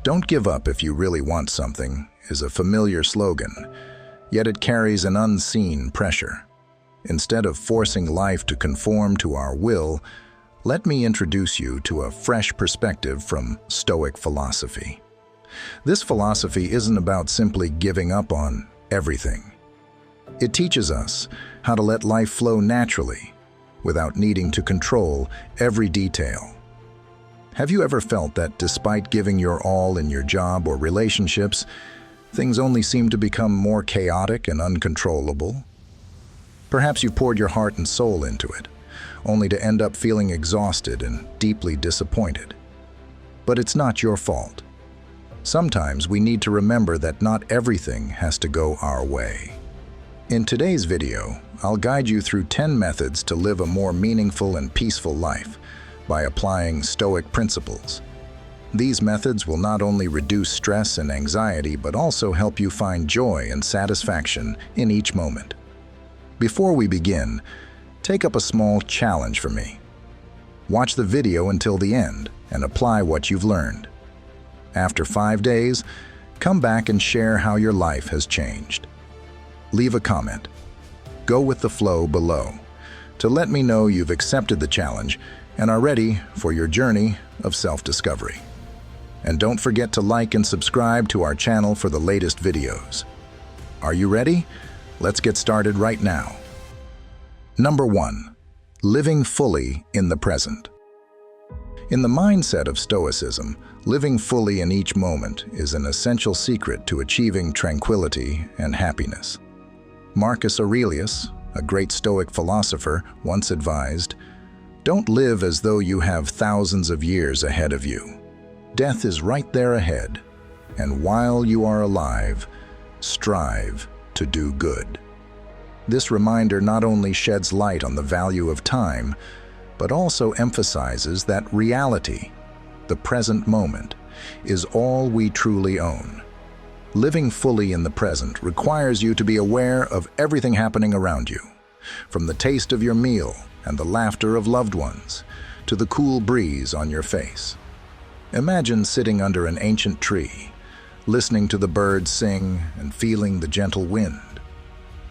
"Don't give up if you really want something" is a familiar slogan, yet it carries an unseen pressure. Instead of forcing life to conform to our will, let me introduce you to a fresh perspective from Stoic philosophy. This philosophy isn't about simply giving up on everything. It teaches us how to let life flow naturally, without needing to control every detail. Have you ever felt that despite giving your all in your job or relationships, things only seem to become more chaotic and uncontrollable? Perhaps you poured your heart and soul into it, only to end up feeling exhausted and deeply disappointed. But it's not your fault. Sometimes we need to remember that not everything has to go our way. In today's video, I'll guide you through 10 methods to live a more meaningful and peaceful life by applying Stoic principles. These methods will not only reduce stress and anxiety, but also help you find joy and satisfaction in each moment. Before we begin, take up a small challenge for me. Watch the video until the end and apply what you've learned. After 5 days, come back and share how your life has changed. Leave a comment. Go with the flow below to let me know you've accepted the challenge and are ready for your journey of self-discovery. And don't forget to like and subscribe to our channel for the latest videos. Are you ready? Let's get started right now. Number 1. Living fully in the present. In the mindset of Stoicism, living fully in each moment is an essential secret to achieving tranquility and happiness. Marcus Aurelius, a great Stoic philosopher, once advised, "Don't live as though you have thousands of years ahead of you. Death is right there ahead, and while you are alive, strive to do good." This reminder not only sheds light on the value of time, but also emphasizes that reality, the present moment, is all we truly own. Living fully in the present requires you to be aware of everything happening around you, from the taste of your meal and the laughter of loved ones, to the cool breeze on your face. Imagine sitting under an ancient tree, listening to the birds sing and feeling the gentle wind.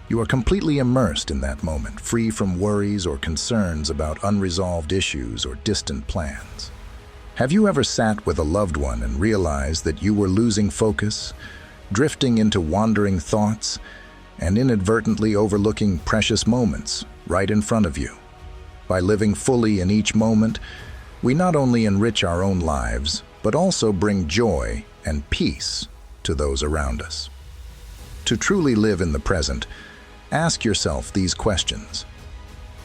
You are completely immersed in that moment, free from worries or concerns about unresolved issues or distant plans. Have you ever sat with a loved one and realized that you were losing focus, drifting into wandering thoughts, and inadvertently overlooking precious moments right in front of you? By living fully in each moment, we not only enrich our own lives, but also bring joy and peace to those around us. To truly live in the present, ask yourself these questions.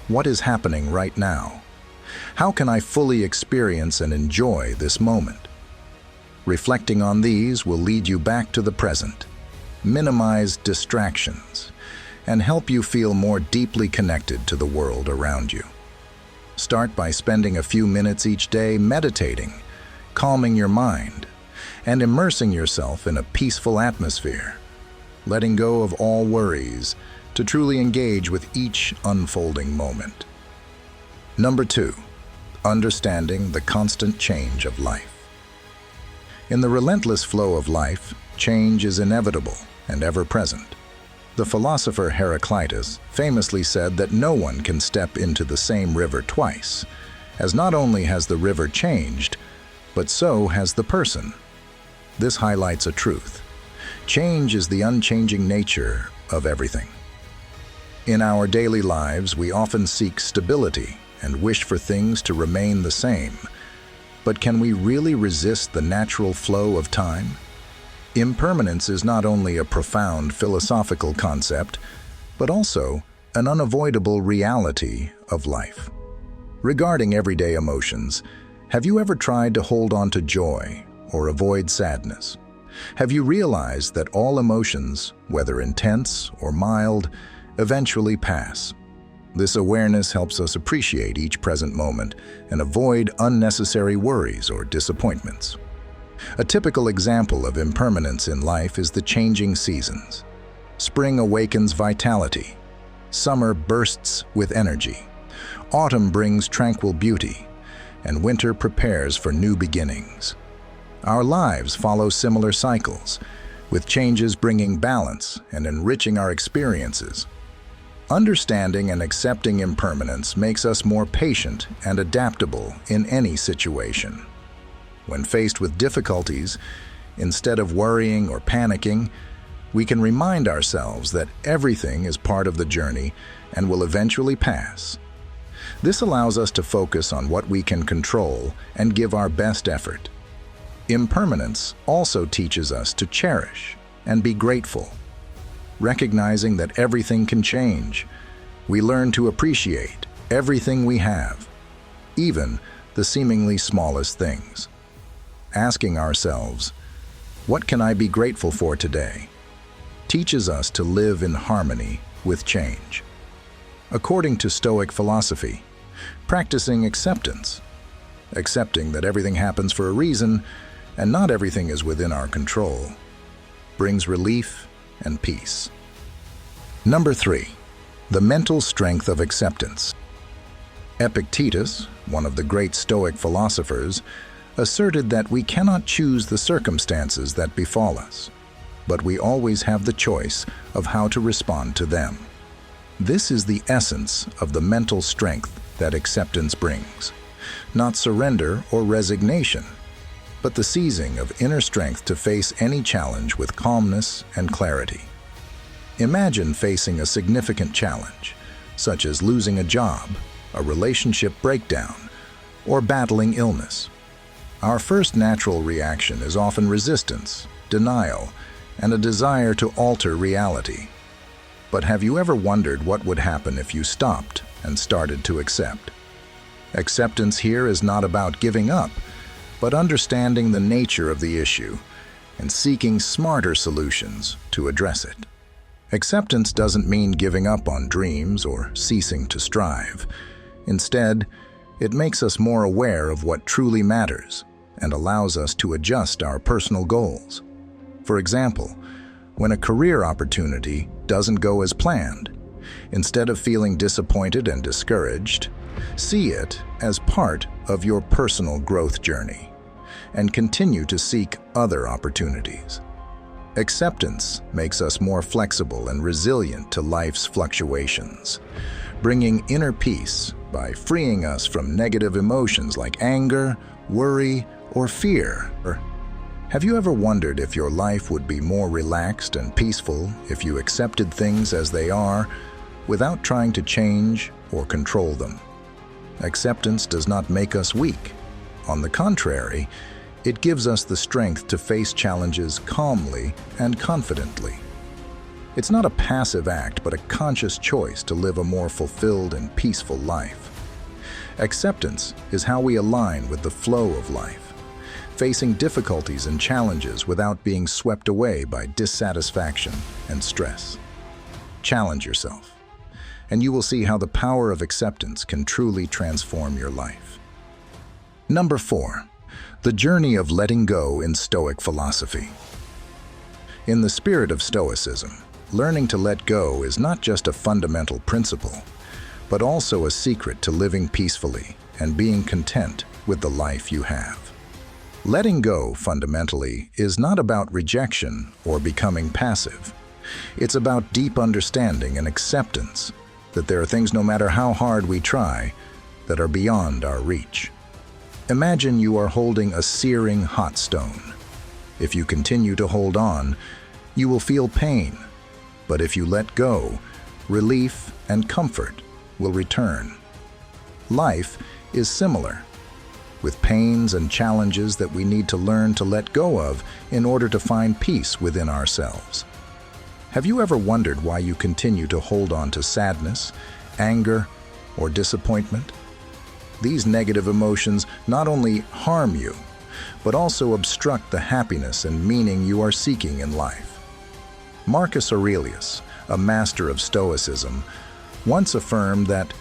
What is happening right now? How can I fully experience and enjoy this moment? Reflecting on these will lead you back to the present, minimize distractions, and help you feel more deeply connected to the world around you. Start by spending a few minutes each day meditating, calming your mind, and immersing yourself in a peaceful atmosphere, letting go of all worries to truly engage with each unfolding moment. Number 2. Understanding the constant change of life. In the relentless flow of life, change is inevitable and ever-present. The philosopher Heraclitus famously said that no one can step into the same river twice, as not only has the river changed, but so has the person. This highlights a truth. Change is the unchanging nature of everything. In our daily lives, we often seek stability and wish for things to remain the same. But can we really resist the natural flow of time? Impermanence is not only a profound philosophical concept, but also an unavoidable reality of life. Regarding everyday emotions, have you ever tried to hold on to joy or avoid sadness? Have you realized that all emotions, whether intense or mild, eventually pass? This awareness helps us appreciate each present moment and avoid unnecessary worries or disappointments. A typical example of impermanence in life is the changing seasons. Spring awakens vitality. Summer bursts with energy. Autumn brings tranquil beauty, and winter prepares for new beginnings. Our lives follow similar cycles, with changes bringing balance and enriching our experiences. Understanding and accepting impermanence makes us more patient and adaptable in any situation. When faced with difficulties, instead of worrying or panicking, we can remind ourselves that everything is part of the journey and will eventually pass. This allows us to focus on what we can control and give our best effort. Impermanence also teaches us to cherish and be grateful. Recognizing that everything can change, we learn to appreciate everything we have, even the seemingly smallest things. Asking ourselves, "What can I be grateful for today?" teaches us to live in harmony with change. According to Stoic philosophy, practicing acceptance, accepting that everything happens for a reason and not everything is within our control, brings relief and peace. Number 3, the mental strength of acceptance. Epictetus, one of the great Stoic philosophers, asserted that we cannot choose the circumstances that befall us, but we always have the choice of how to respond to them. This is the essence of the mental strength that acceptance brings. Not surrender or resignation, but the seizing of inner strength to face any challenge with calmness and clarity. Imagine facing a significant challenge, such as losing a job, a relationship breakdown, or battling illness. Our first natural reaction is often resistance, denial, and a desire to alter reality. But have you ever wondered what would happen if you stopped and started to accept? Acceptance here is not about giving up, but understanding the nature of the issue and seeking smarter solutions to address it. Acceptance doesn't mean giving up on dreams or ceasing to strive. Instead, it makes us more aware of what truly matters and allows us to adjust our personal goals. For example, when a career opportunity doesn't go as planned, instead of feeling disappointed and discouraged, see it as part of your personal growth journey and continue to seek other opportunities. Acceptance makes us more flexible and resilient to life's fluctuations, bringing inner peace by freeing us from negative emotions like anger, worry, or fear. Have you ever wondered if your life would be more relaxed and peaceful if you accepted things as they are without trying to change or control them? Acceptance does not make us weak. On the contrary, it gives us the strength to face challenges calmly and confidently. It's not a passive act, but a conscious choice to live a more fulfilled and peaceful life. Acceptance is how we align with the flow of life, facing difficulties and challenges without being swept away by dissatisfaction and stress. Challenge yourself, and you will see how the power of acceptance can truly transform your life. Number 4, the journey of letting go in Stoic philosophy. In the spirit of Stoicism, learning to let go is not just a fundamental principle, but also a secret to living peacefully and being content with the life you have. Letting go, fundamentally, is not about rejection or becoming passive. It's about deep understanding and acceptance that there are things, no matter how hard we try, that are beyond our reach. Imagine you are holding a searing hot stone. If you continue to hold on, you will feel pain. But if you let go, relief and comfort will return. Life is similar, with pains and challenges that we need to learn to let go of in order to find peace within ourselves. Have you ever wondered why you continue to hold on to sadness, anger, or disappointment? These negative emotions not only harm you, but also obstruct the happiness and meaning you are seeking in life. Marcus Aurelius, a master of Stoicism, once affirmed that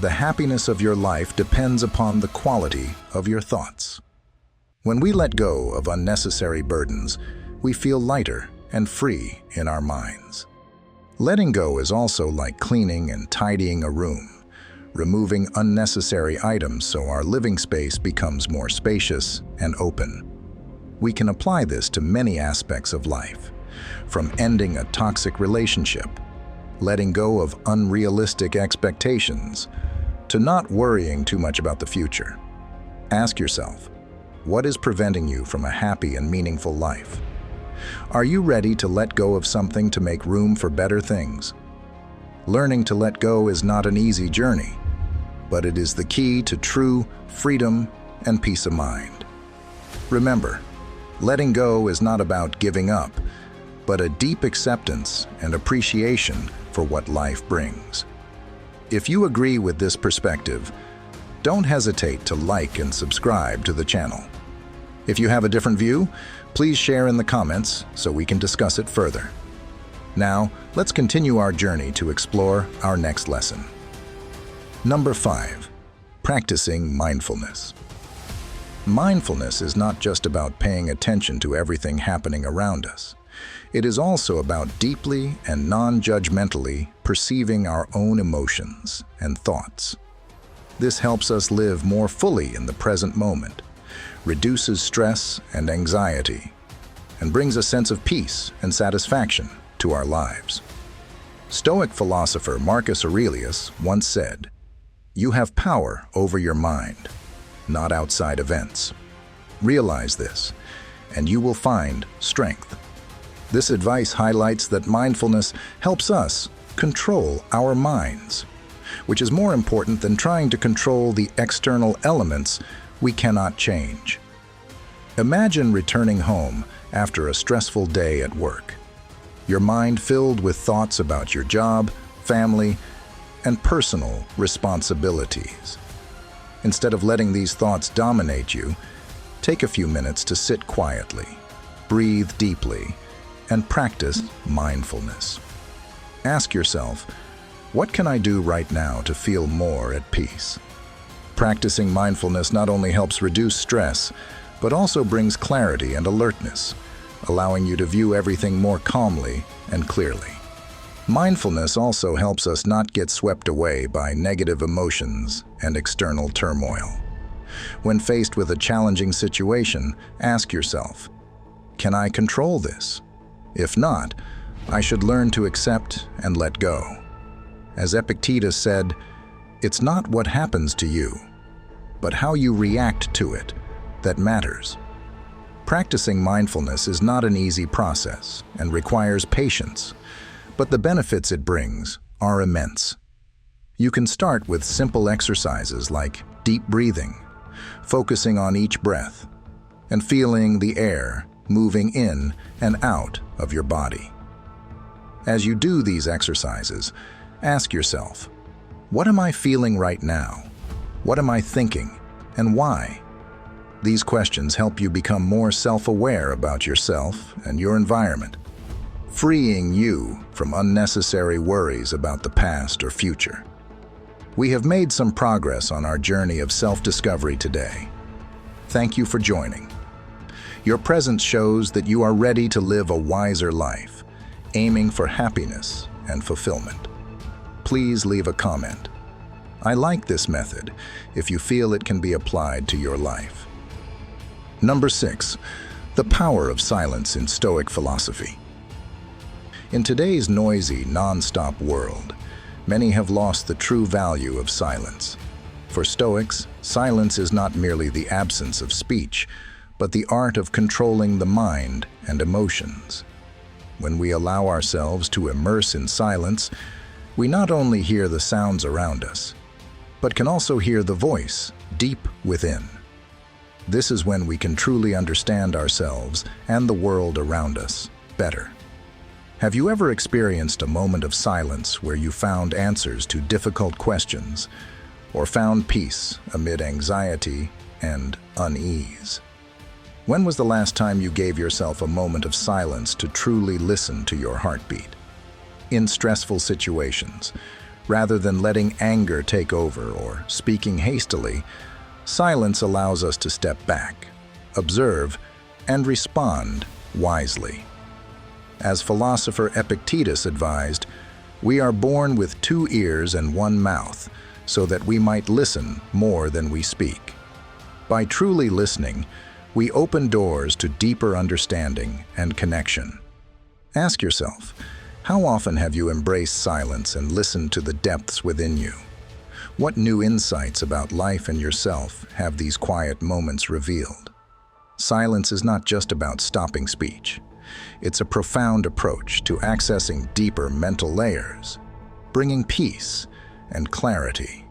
the happiness of your life depends upon the quality of your thoughts. When we let go of unnecessary burdens, we feel lighter and free in our minds. Letting go is also like cleaning and tidying a room, removing unnecessary items so our living space becomes more spacious and open. We can apply this to many aspects of life, from ending a toxic relationship, letting go of unrealistic expectations, to not worrying too much about the future. Ask yourself, what is preventing you from a happy and meaningful life? Are you ready to let go of something to make room for better things? Learning to let go is not an easy journey, but it is the key to true freedom and peace of mind. Remember, letting go is not about giving up, but a deep acceptance and appreciation for what life brings. If you agree with this perspective, don't hesitate to like and subscribe to the channel. If you have a different view, please share in the comments so we can discuss it further. Now, let's continue our journey to explore our next lesson. Number 5. Practicing mindfulness. Mindfulness is not just about paying attention to everything happening around us. It is also about deeply and non-judgmentally perceiving our own emotions and thoughts. This helps us live more fully in the present moment, reduces stress and anxiety, and brings a sense of peace and satisfaction to our lives. Stoic philosopher Marcus Aurelius once said, "You have power over your mind, not outside events. Realize this, and you will find strength." This advice highlights that mindfulness helps us control our minds, which is more important than trying to control the external elements we cannot change. Imagine returning home after a stressful day at work, your mind filled with thoughts about your job, family, and personal responsibilities. Instead of letting these thoughts dominate you, take a few minutes to sit quietly, breathe deeply, and practice mindfulness. Ask yourself, what can I do right now to feel more at peace? Practicing mindfulness not only helps reduce stress, but also brings clarity and alertness, allowing you to view everything more calmly and clearly. Mindfulness also helps us not get swept away by negative emotions and external turmoil. When faced with a challenging situation, ask yourself, can I control this? If not, I should learn to accept and let go. As Epictetus said, it's not what happens to you, but how you react to it that matters. Practicing mindfulness is not an easy process and requires patience, but the benefits it brings are immense. You can start with simple exercises like deep breathing, focusing on each breath, and feeling the air moving in and out of your body. As you do these exercises, ask yourself, what am I feeling right now? What am I thinking, and why? These questions help you become more self-aware about yourself and your environment, freeing you from unnecessary worries about the past or future. We have made some progress on our journey of self-discovery today. Thank you for joining. Your presence shows that you are ready to live a wiser life, aiming for happiness and fulfillment. Please leave a comment. I like this method if you feel it can be applied to your life. Number 6. The power of silence in Stoic philosophy. In today's noisy, non-stop world, many have lost the true value of silence. For Stoics, silence is not merely the absence of speech, but the art of controlling the mind and emotions. When we allow ourselves to immerse in silence, we not only hear the sounds around us, but can also hear the voice deep within. This is when we can truly understand ourselves and the world around us better. Have you ever experienced a moment of silence where you found answers to difficult questions, or found peace amid anxiety and unease? When was the last time you gave yourself a moment of silence to truly listen to your heartbeat? In stressful situations, rather than letting anger take over or speaking hastily, silence allows us to step back, observe, and respond wisely. As philosopher Epictetus advised, we are born with 2 ears and 1 mouth, so that we might listen more than we speak. By truly listening, We open doors to deeper understanding and connection. Ask yourself, how often have you embraced silence and listened to the depths within you? What new insights about life and yourself have these quiet moments revealed? Silence is not just about stopping speech. It's a profound approach to accessing deeper mental layers, bringing peace and clarity.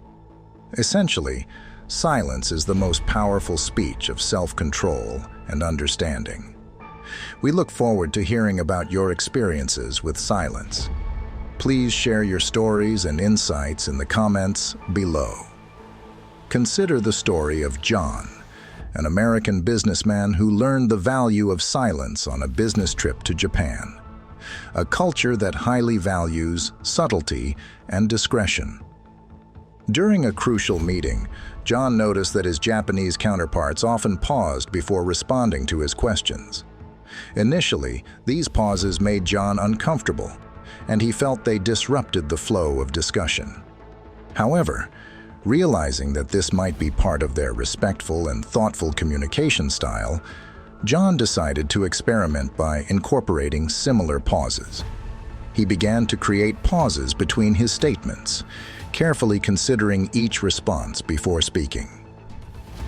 Essentially, silence is the most powerful speech of self-control and understanding. We look forward to hearing about your experiences with silence. Please share your stories and insights in the comments below. Consider the story of John, an American businessman who learned the value of silence on a business trip to Japan, a culture that highly values subtlety and discretion. During a crucial meeting, John noticed that his Japanese counterparts often paused before responding to his questions. Initially, these pauses made John uncomfortable, and he felt they disrupted the flow of discussion. However, realizing that this might be part of their respectful and thoughtful communication style, John decided to experiment by incorporating similar pauses. He began to create pauses between his statements, carefully considering each response before speaking.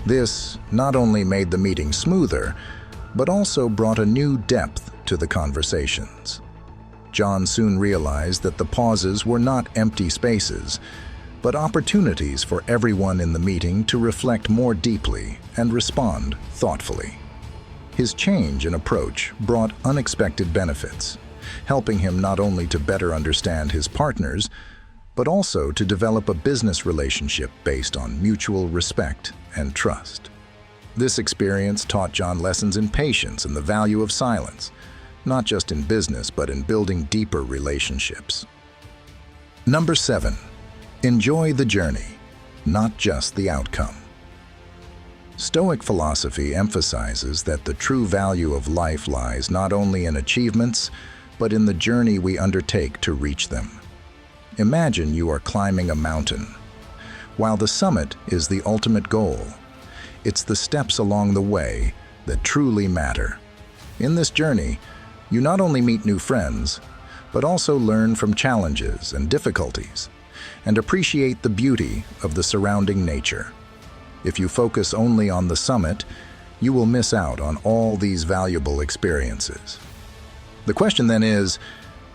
This not only made the meeting smoother, but also brought a new depth to the conversations. John soon realized that the pauses were not empty spaces, but opportunities for everyone in the meeting to reflect more deeply and respond thoughtfully. His change in approach brought unexpected benefits, helping him not only to better understand his partners, but also to develop a business relationship based on mutual respect and trust. This experience taught John lessons in patience and the value of silence, not just in business, but in building deeper relationships. Number 7. Enjoy the journey, not just the outcome. Stoic philosophy emphasizes that the true value of life lies not only in achievements, but in the journey we undertake to reach them. Imagine you are climbing a mountain. While the summit is the ultimate goal, it's the steps along the way that truly matter. In this journey, you not only meet new friends, but also learn from challenges and difficulties, and appreciate the beauty of the surrounding nature. If you focus only on the summit, you will miss out on all these valuable experiences. The question then is,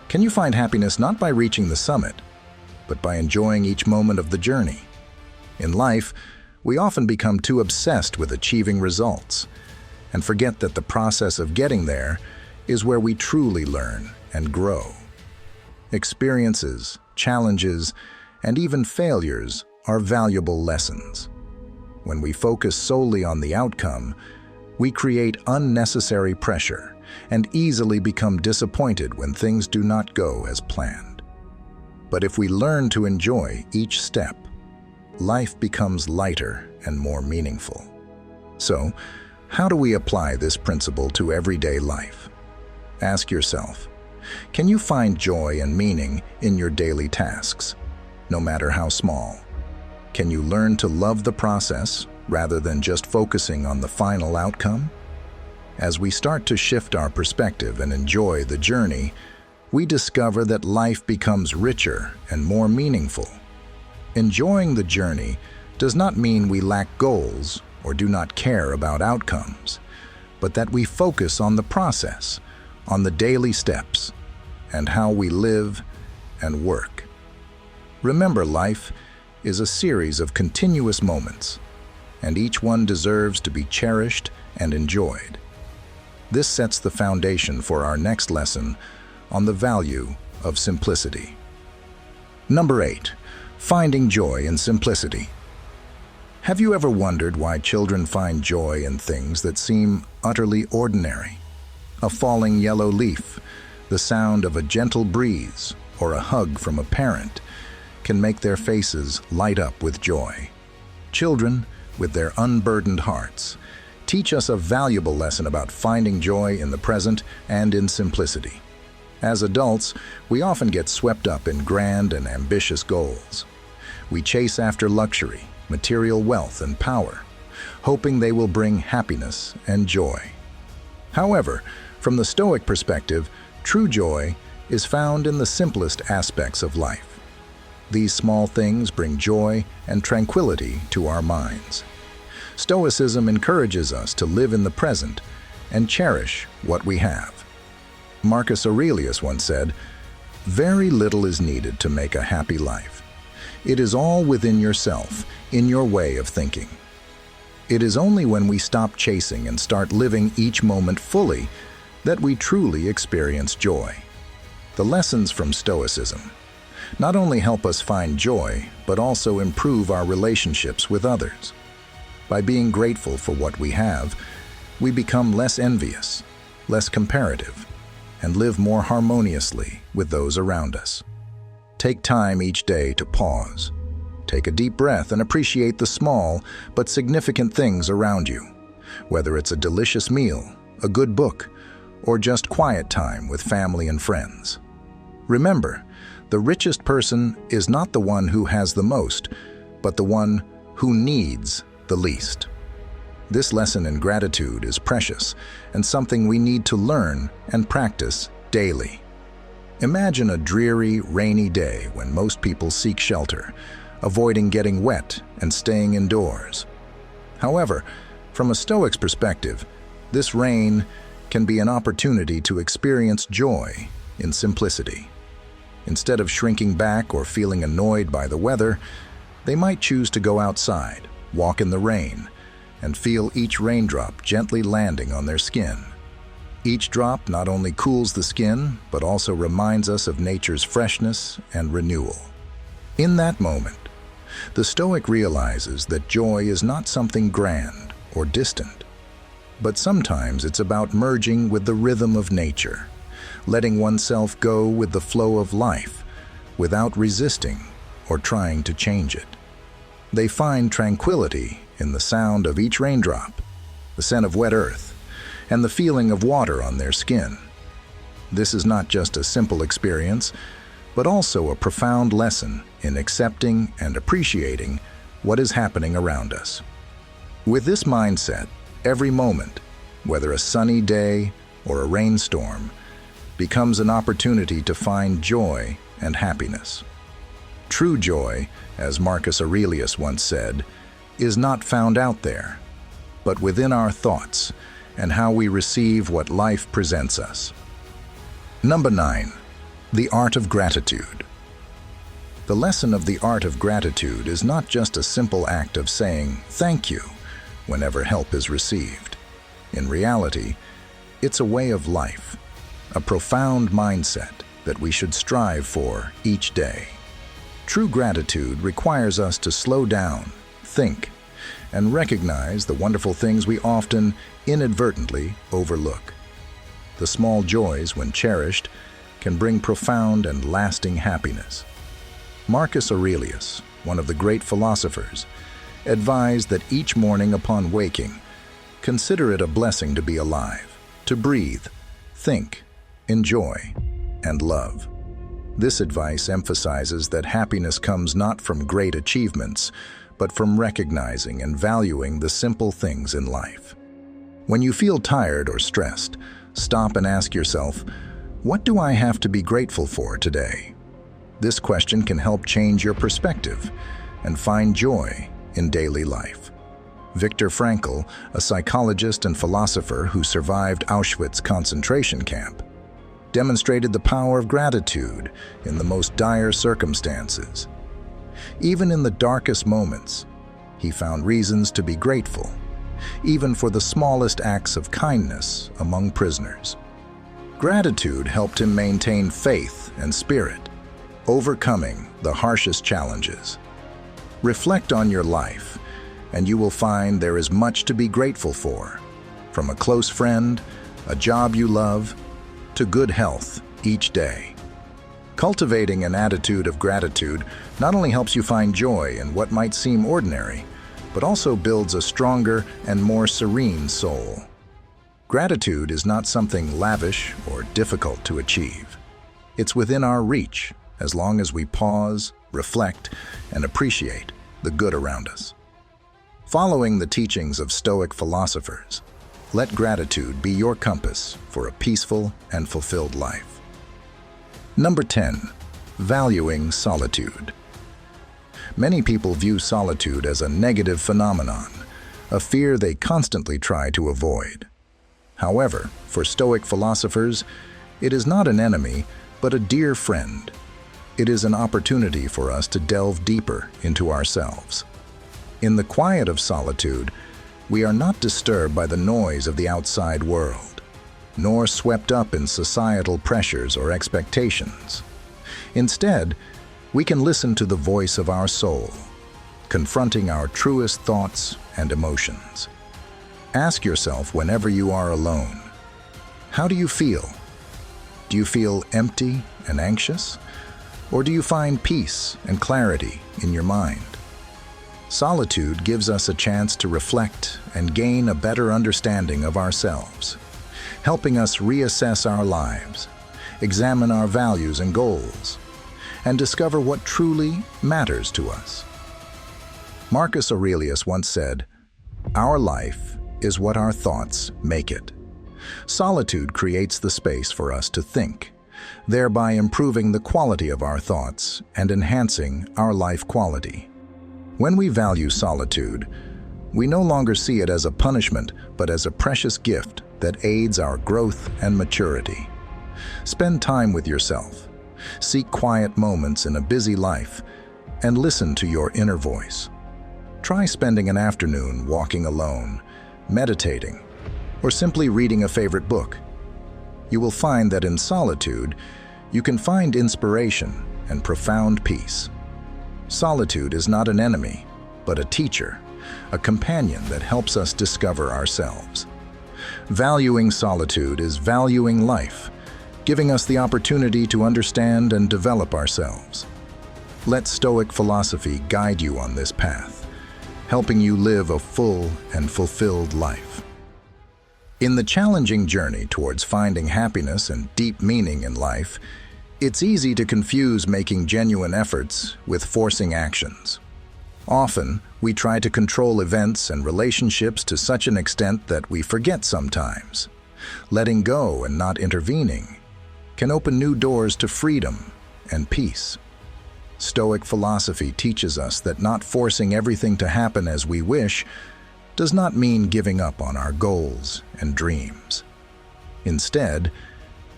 can you find happiness not by reaching the summit, but by enjoying each moment of the journey? In life, we often become too obsessed with achieving results and forget that the process of getting there is where we truly learn and grow. Experiences, challenges, and even failures are valuable lessons. When we focus solely on the outcome, we create unnecessary pressure and easily become disappointed when things do not go as planned. But if we learn to enjoy each step, life becomes lighter and more meaningful. So, how do we apply this principle to everyday life? Ask yourself, can you find joy and meaning in your daily tasks, no matter how small? Can you learn to love the process rather than just focusing on the final outcome? As we start to shift our perspective and enjoy the journey, we discover that life becomes richer and more meaningful. Enjoying the journey does not mean we lack goals or do not care about outcomes, but that we focus on the process, on the daily steps, and how we live and work. Remember, life is a series of continuous moments, and each one deserves to be cherished and enjoyed. This sets the foundation for our next lesson on the value of simplicity. Number 8. Finding joy in simplicity. Have you ever wondered why children find joy in things that seem utterly ordinary? A falling yellow leaf, the sound of a gentle breeze, or a hug from a parent can make their faces light up with joy. Children, with their unburdened hearts, teach us a valuable lesson about finding joy in the present and in simplicity. As adults, we often get swept up in grand and ambitious goals. We chase after luxury, material wealth, and power, hoping they will bring happiness and joy. However, from the Stoic perspective, true joy is found in the simplest aspects of life. These small things bring joy and tranquility to our minds. Stoicism encourages us to live in the present and cherish what we have. Marcus Aurelius once said, "Very little is needed to make a happy life. It is all within yourself, in your way of thinking." It is only when we stop chasing and start living each moment fully that we truly experience joy. The lessons from Stoicism not only help us find joy, but also improve our relationships with others. By being grateful for what we have, we become less envious, less comparative, and live more harmoniously with those around us. Take time each day to pause. Take a deep breath and appreciate the small but significant things around you, whether it's a delicious meal, a good book, or just quiet time with family and friends. Remember, the richest person is not the one who has the most, but the one who needs the least. This lesson in gratitude is precious and something we need to learn and practice daily. Imagine a dreary, rainy day when most people seek shelter, avoiding getting wet and staying indoors. However, from a Stoic's perspective, this rain can be an opportunity to experience joy in simplicity. Instead of shrinking back or feeling annoyed by the weather, they might choose to go outside, walk in the rain, and feel each raindrop gently landing on their skin. Each drop not only cools the skin, but also reminds us of nature's freshness and renewal. In that moment, the Stoic realizes that joy is not something grand or distant, but sometimes it's about merging with the rhythm of nature, letting oneself go with the flow of life without resisting or trying to change it. They find tranquility in the sound of each raindrop, the scent of wet earth, and the feeling of water on their skin. This is not just a simple experience, but also a profound lesson in accepting and appreciating what is happening around us. With this mindset, every moment, whether a sunny day or a rainstorm, becomes an opportunity to find joy and happiness. True joy, as Marcus Aurelius once said, is not found out there, but within our thoughts and how we receive what life presents us. Number 9. The art of gratitude. The lesson of the art of gratitude is not just a simple act of saying thank you whenever help is received. In reality, it's a way of life, a profound mindset that we should strive for each day. True gratitude requires us to slow down, think, and recognize the wonderful things we often inadvertently overlook. The small joys, when cherished, can bring profound and lasting happiness. Marcus Aurelius, one of the great philosophers, advised that each morning upon waking, consider it a blessing to be alive, to breathe, think, enjoy, and love. This advice emphasizes that happiness comes not from great achievements, but from recognizing and valuing the simple things in life. When you feel tired or stressed, stop and ask yourself, what do I have to be grateful for today? This question can help change your perspective and find joy in daily life. Viktor Frankl, a psychologist and philosopher who survived Auschwitz concentration camp, demonstrated the power of gratitude in the most dire circumstances. Even in the darkest moments, he found reasons to be grateful, even for the smallest acts of kindness among prisoners. Gratitude helped him maintain faith and spirit, overcoming the harshest challenges. Reflect on your life, and you will find there is much to be grateful for, from a close friend, a job you love, to good health each day. Cultivating an attitude of gratitude not only helps you find joy in what might seem ordinary, but also builds a stronger and more serene soul. Gratitude is not something lavish or difficult to achieve. It's within our reach, as long as we pause, reflect, and appreciate the good around us. Following the teachings of Stoic philosophers, let gratitude be your compass for a peaceful and fulfilled life. Number 10. Valuing solitude. Many people view solitude as a negative phenomenon, a fear they constantly try to avoid. However, for Stoic philosophers, it is not an enemy, but a dear friend. It is an opportunity for us to delve deeper into ourselves. In the quiet of solitude, we are not disturbed by the noise of the outside world, nor swept up in societal pressures or expectations. Instead, we can listen to the voice of our soul, confronting our truest thoughts and emotions. Ask yourself whenever you are alone, how do you feel? Do you feel empty and anxious? Or do you find peace and clarity in your mind? Solitude gives us a chance to reflect and gain a better understanding of ourselves, helping us reassess our lives, examine our values and goals, and discover what truly matters to us. Marcus Aurelius once said, "Our life is what our thoughts make it." Solitude creates the space for us to think, thereby improving the quality of our thoughts and enhancing our life quality. When we value solitude, we no longer see it as a punishment, but as a precious gift that aids our growth and maturity. Spend time with yourself, seek quiet moments in a busy life, and listen to your inner voice. Try spending an afternoon walking alone, meditating, or simply reading a favorite book. You will find that in solitude, you can find inspiration and profound peace. Solitude is not an enemy, but a teacher, a companion that helps us discover ourselves. Valuing solitude is valuing life, giving us the opportunity to understand and develop ourselves. Let Stoic philosophy guide you on this path, helping you live a full and fulfilled life. In the challenging journey towards finding happiness and deep meaning in life, it's easy to confuse making genuine efforts with forcing actions. Often, we try to control events and relationships to such an extent that we forget sometimes. Letting go and not intervening can open new doors to freedom and peace. Stoic philosophy teaches us that not forcing everything to happen as we wish does not mean giving up on our goals and dreams. Instead,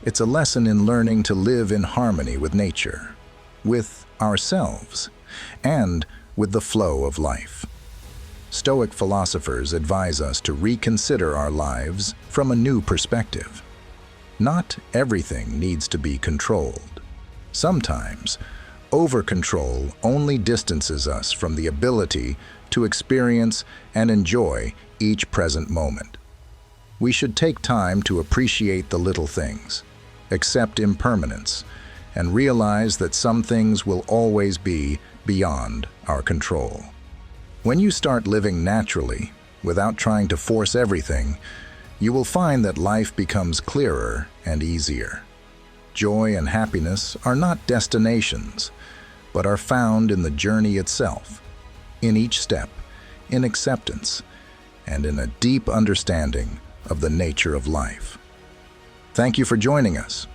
it's a lesson in learning to live in harmony with nature, with ourselves, and with the flow of life. Stoic philosophers advise us to reconsider our lives from a new perspective. Not everything needs to be controlled. Sometimes, over-control only distances us from the ability to experience and enjoy each present moment. We should take time to appreciate the little things, accept impermanence, and realize that some things will always be beyond our control. When you start living naturally, without trying to force everything, you will find that life becomes clearer and easier. Joy and happiness are not destinations, but are found in the journey itself, in each step, in acceptance, and in a deep understanding of the nature of life. Thank you for joining us.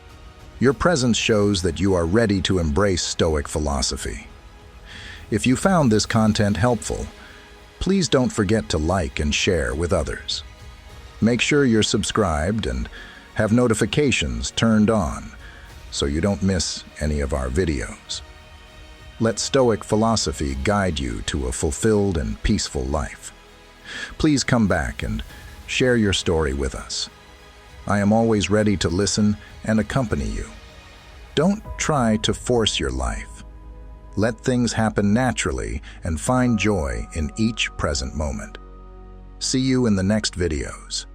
Your presence shows that you are ready to embrace Stoic philosophy. If you found this content helpful, please don't forget to like and share with others. Make sure you're subscribed and have notifications turned on so you don't miss any of our videos. Let Stoic philosophy guide you to a fulfilled and peaceful life. Please come back and share your story with us. I am always ready to listen and accompany you. Don't try to force your life. Let things happen naturally and find joy in each present moment. See you in the next videos.